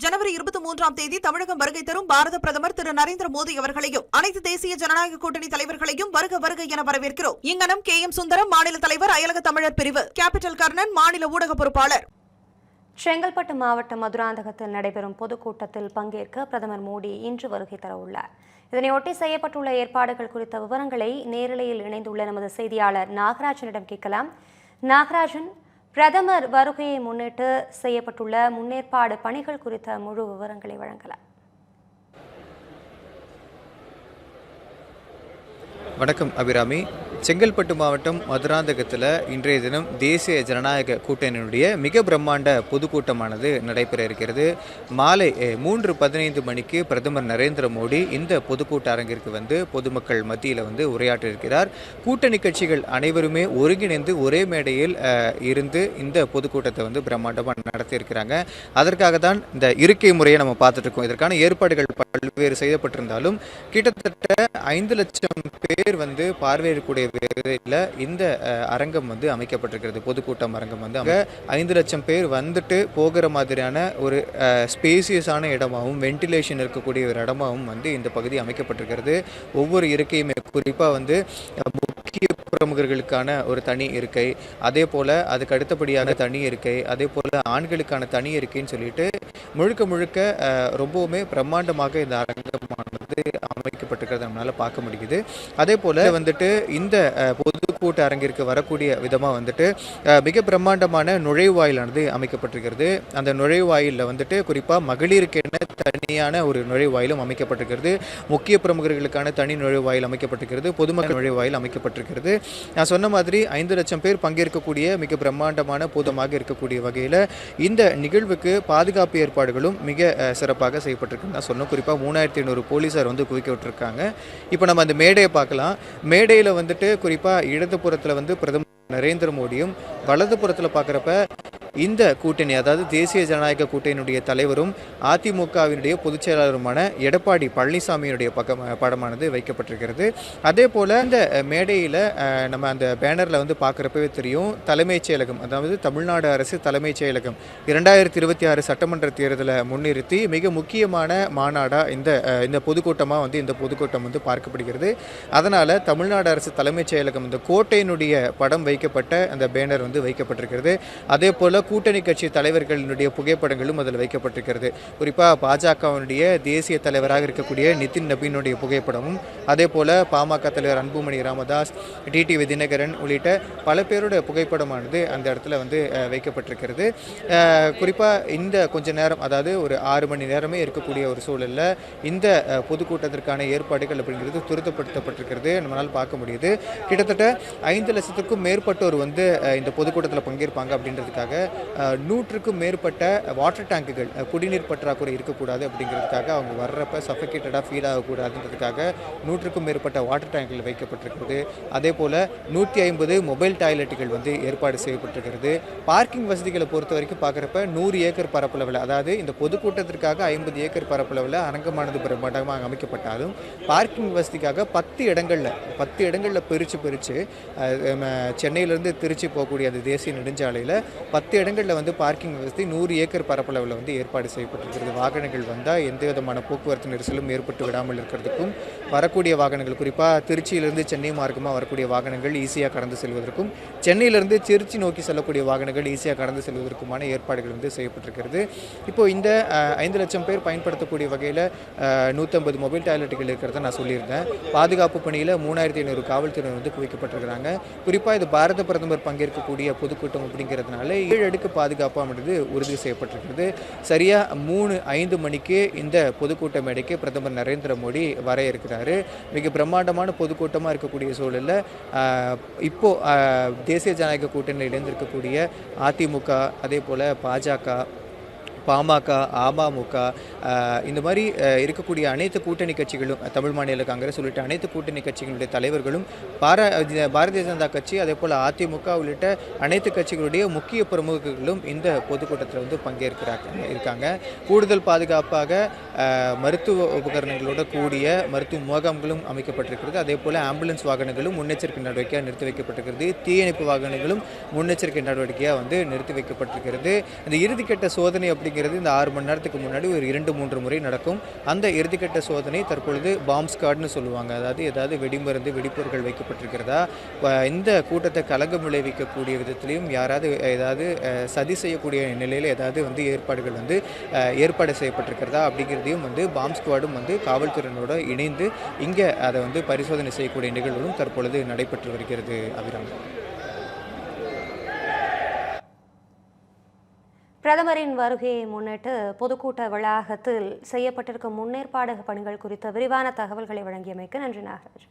ஜனவரி 23ஆம் தேதி தமிழகம் வருகை தரும் பாரத பிரதமர் திரு நரேந்திர மோடி அவர்களையும் அனைத்து தேசிய ஜனநாயக கூட்டணி தலைவர்களையும் வருக வருக என வரவேற்கிறோம். இங்கனம் KM சுந்தரம், மாநில தலைவர், அயலக தமிழர் பிரிவு, கேபிட்டல் கர்ணன், மாநில ஊடக பொறுப்பாளர். செங்கல்பட்டு மாவட்டம் மதுராந்தகத்தில் நடைபெறும் பொதுக்கூட்டத்தில் பங்கேற்க பிரதமர் மோடி இன்று வருகை தர உள்ளார். இதனையொட்டி செய்யப்பட்டுள்ள ஏற்பாடுகள் குறித்த விவரங்களை நேரலையில் இணைந்துள்ள நமது செய்தியாளர் நாகராஜனிடம் கேட்கலாம். நாகராஜன், பிரதமர் வருகையை முன்னிட்டு செய்யப்பட்டுள்ள முன்னேற்பாடு பணிகள் குறித்த முழு விவரங்களை வழங்கலாம். வணக்கம் அபிராமி. செங்கல்பட்டு மாவட்டம் மதுராந்தகத்தில் இன்றைய தினம் தேசிய ஜனநாயக கூட்டணியினுடைய மிக பிரம்மாண்ட பொதுக்கூட்டமானது நடைபெற இருக்கிறது. மாலை 3:15 மணிக்கு பிரதமர் நரேந்திர மோடி இந்த பொதுக்கூட்ட அரங்கிற்கு வந்து பொதுமக்கள் மத்தியில் உரையாற்ற இருக்கிறார். கூட்டணி கட்சிகள் அனைவருமே ஒருங்கிணைந்து ஒரே மேடையில் இருந்து இந்த பொதுக்கூட்டத்தை பிரம்மாண்டமாக நடத்தியிருக்கிறாங்க. அதற்காக தான் இந்த இருக்கை முறையை நம்ம பார்த்துட்டு இருக்கோம். இதற்கான ஏற்பாடுகள் பல்வேறு செய்யப்பட்டிருந்தாலும் கிட்டத்தட்ட 5 லட்சம் பேர் பார்வையிடக்கூடிய வகையில் இந்த அரங்கம் அமைக்கப்பட்டிருக்கிறது. பொதுக்கூட்டம் அரங்கம் 5 லட்சம் பேர் வந்துட்டு போகிற மாதிரியான ஒரு ஸ்பேசியஸான இடமாகவும் வென்டிலேஷன் இருக்கக்கூடிய ஒரு இடமாகவும் இந்த பகுதி அமைக்கப்பட்டிருக்கிறது. ஒவ்வொரு இருக்கையுமே குறிப்பாக முக்கிய பிரமுகர்களுக்கான ஒரு தனி இருக்கை, அதே போல் அதுக்கு அடுத்தபடியான தனி இருக்கை, அதே போல் ஆண்களுக்கான தனி இருக்கைன்னு சொல்லிட்டு முழுக்க முழுக்க ரொம்பவுமே பிரம்மாண்டமாக இந்த அரங்கமானது அமைக்கப்பட்டிருக்கிறது நம்மளால பார்க்க முடியுது. அதே போல் இந்த பொதுக்கூட்ட அரங்கிற்கு வரக்கூடிய விதமாக மிக பிரம்மாண்டமான நுழைவாயிலானது அமைக்கப்பட்டிருக்கிறது. அந்த நுழைவாயிலில் குறிப்பாக மகளிருக்கென தனியான ஒரு நுழைவாயிலும் அமைக்கப்பட்டிருக்கிறது. முக்கிய பிரமுகர்களுக்கான தனி நுழைவாயில் அமைக்கப்பட்டிருக்கிறது. பொதுமக்கள் நுழைவாயில் அமைக்கப்பட்டிருக்கிறது. நான் சொன்ன மாதிரி 5 லட்சம் பேர் பங்கேற்கக்கூடிய மிக பிரம்மாண்டமான பொதுமாக இருக்கக்கூடிய வகையில் இந்த நிகழ்வுக்கு பாதுகாப்பு ஏற்பாடுகளும் மிக சிறப்பாக செய்யப்பட்டிருக்கு. நான் சொன்ன குறிப்பாக 3500 போலீஸார் குவிக்க விட்டுருக்காங்க. இப்போ நம்ம அந்த மேடையை பார்க்கலாம். மேடையில் குறிப்பாக இடதுபுறத்தில் பிரதமர் நரேந்திர மோடியும், வலதுபுறத்தில் பார்க்குறப்ப இந்த கூட்டணி, அதாவது தேசிய ஜனநாயக கூட்டணியினுடைய தலைவரும் அதிமுகவினுடைய பொதுச் செயலாளருமான எடப்பாடி பழனிசாமியினுடைய படமானது வைக்கப்பட்டிருக்கிறது. அதே போல் இந்த மேடையில் நம்ம அந்த பேனரில் பார்க்குறப்பவே தெரியும், தலைமைச் செயலகம், அதாவது தமிழ்நாடு அரசு தலைமைச் செயலகம் 2026 சட்டமன்ற தேர்தலை முன்னிறுத்தி மிக முக்கியமான மாநாடாக இந்த பொதுக்கூட்டமாக இந்த பொதுக்கூட்டம் பார்க்கப்படுகிறது. அதனால் தமிழ்நாடு அரசு தலைமைச் செயலகம் இந்த கோட்டையினுடைய படம் வைக்கப்பட்ட அந்த பேனர் வைக்கப்பட்டிருக்கிறது. அதே போல் கூட்டணி கட்சி தலைவர்களினுடைய புகைப்படங்களும் அதில் வைக்கப்பட்டிருக்கிறது. குறிப்பாக பாஜகவினுடைய தேசிய தலைவராக இருக்கக்கூடிய நிதின் நபீனுடைய புகைப்படமும், அதே போல் பாமக தலைவர் அன்புமணி ராமதாஸ், டிடிவி தினகரன் உள்ளிட்ட பல பேருடைய புகைப்படமானது அந்த இடத்துல வைக்கப்பட்டிருக்கிறது. குறிப்பாக இந்த கொஞ்ச நேரம், அதாவது ஒரு 6 மணி நேரமே இருக்கக்கூடிய ஒரு சூழலில் இந்த பொதுக்கூட்டத்திற்கான ஏற்பாடுகள் அப்படிங்கிறது துரிதப்படுத்தப்பட்டிருக்கிறது நம்மளால் பார்க்க முடியுது. கிட்டத்தட்ட 5 லட்சத்துக்கும் மேற்பட்டோர் இந்த பொதுக்கூட்டத்தில் பங்கேற்பாங்க அப்படின்றதுக்காக 100க்கும் மேற்பட்ட வாட்டர் டேங்குகள், குடிநீர் பற்றாக்குறை இருக்கக்கூடாது அப்படிங்கிறதுக்காக, அவங்க வர்றப்ப சஃபகேட்டடாக ஃபீல் ஆகக்கூடாதுன்றதுக்காக 100க்கும் மேற்பட்ட வாட்டர் டேங்குகள் வைக்கப்பட்டிருக்கிறது. அதே போல் 150 மொபைல் டாய்லெட்டுகள் ஏற்பாடு செய்யப்பட்டிருக்கிறது. பார்க்கிங் வசதிகளை பொறுத்த வரைக்கும் பார்க்குறப்ப 100 ஏக்கர் பரப்பளவில், அதாவது இந்த பொதுக்கூட்டத்திற்காக 50 ஏக்கர் பரப்பளவில் அரங்கமானது பிரம்மாண்டமாக அமைக்கப்பட்டாலும் பார்க்கிங் வசதிக்காக 10 இடங்களில் பிரித்து சென்னையிலேருந்து திருச்சி போகக்கூடிய அந்த தேசிய நெடுஞ்சாலையில் 10 இடங்களில் பார்க்கிங் வசதி 100 ஏக்கர் பரப்பளவில் ஏற்பாடு செய்யப்பட்டிருக்கிறது. வாகனங்கள் வந்தால் எந்த விதமான போக்குவரத்து நெரிசலும் ஏற்பட்டு விடாமல் இருக்கிறதுக்கும், வரக்கூடிய வாகனங்கள் குறிப்பாக திருச்சியிலிருந்து சென்னை மார்க்கமாக வரக்கூடிய வாகனங்கள் ஈஸியாக கடந்து செல்வதற்கும், சென்னையிலிருந்து திருச்சி நோக்கி செல்லக்கூடிய வாகனங்கள் ஈஸியாக கடந்து செல்வதற்குமான ஏற்பாடுகள் செய்யப்பட்டிருக்கிறது. இப்போ இந்த 5 லட்சம் பேர் பயன்படுத்தக்கூடிய வகையில் 150 மொபைல் டாய்லெட்டுகள் இருக்கிறத நான் சொல்லியிருந்தேன். பாதுகாப்பு பணியில் 3500 காவல்துறையினர் குவிக்கப்பட்டிருக்கிறாங்க. குறிப்பாக இது பாரத பிரதமர் பங்கேற்கக்கூடிய பொதுக்கூட்டம் அப்படிங்கிறதுனால 7 அடுக்கு பாதுகாப்பானது உறுதி செய்யப்பட்டிருக்கிறது. சரியாக 3:05 மணிக்கு இந்த பொதுக்கூட்ட மேடைக்கு பிரதமர் நரேந்திர மோடி வர இருக்கிறாரு. மிக பிரம்மாண்டமான பொதுக்கூட்டமாக இருக்கக்கூடிய சூழலில் இப்போது தேசிய ஜனநாயக கூட்டணியில் இணைந்திருக்கக்கூடிய அதிமுக, அதே போல் பாஜக, பாமக, அமமுக, இந்த மாதிரி இருக்கக்கூடிய அனைத்து கூட்டணி கட்சிகளும், தமிழ் மாநில காங்கிரஸ் உள்ளிட்ட அனைத்து கூட்டணி கட்சிகளுடைய தலைவர்களும், பாரதிய ஜனதா கட்சி, அதே போல் அதிமுக உள்ளிட்ட அனைத்து கட்சிகளுடைய முக்கிய பிரமுகர்களும் இந்த பொதுக்கூட்டத்தில் பங்கேற்கிறாங்க இருக்காங்க. கூடுதல் பாதுகாப்பாக மருத்துவ உபகரணங்களோட கூடிய மருத்துவ முகாம்களும் அமைக்கப்பட்டிருக்கிறது. அதே போல் ஆம்புலன்ஸ் வாகனங்களும் முன்னெச்சரிக்கை நடவடிக்கையாக நிறுத்தி வைக்கப்பட்டிருக்கிறது. தீயணைப்பு வாகனங்களும் முன்னெச்சரிக்கை நடவடிக்கையாக நிறுத்தி வைக்கப்பட்டிருக்கிறது. இந்த இறுதிக்கட்ட சோதனை அப்படிங்கிறது இந்த 6 மணி நேரத்துக்கு முன்னாடி ஒரு 2-3 முறை நடக்கும். அந்த இறுதிக்கட்ட சோதனை தற்பொழுது பாம் ஸ்குவாட்னு சொல்லுவாங்க. அதாவது ஏதாவது வெடிமருந்து வெடிப்பொருட்கள் வைக்கப்பட்டிருக்கிறதா, இந்த கூட்டத்தை கலங்கம் விளைவிக்கக்கூடிய விதத்திலையும் யாராவது ஏதாவது சதி செய்யக்கூடிய நிலையில் ஏதாவது ஏற்பாடுகள் ஏற்பாடு செய்யப்பட்டிருக்கிறதா அப்படிங்கிறதையும் பாம் ஸ்குவாடும் காவல்துறையினோட இணைந்து இங்கே அதை பரிசோதனை செய்யக்கூடிய நிகழ்வுகளும் தற்பொழுது நடைபெற்று வருகிறது. அபிராமி. பிரதமரின் வருகையை முன்னிட்டு பொதுக்கூட்ட வளாகத்தில் செய்யப்பட்டிருக்கும் முன்னேற்பாடு பணிகள் குறித்த விரிவான தகவல்களை வழங்கியமைக்கு நன்றி நாகராஜ்.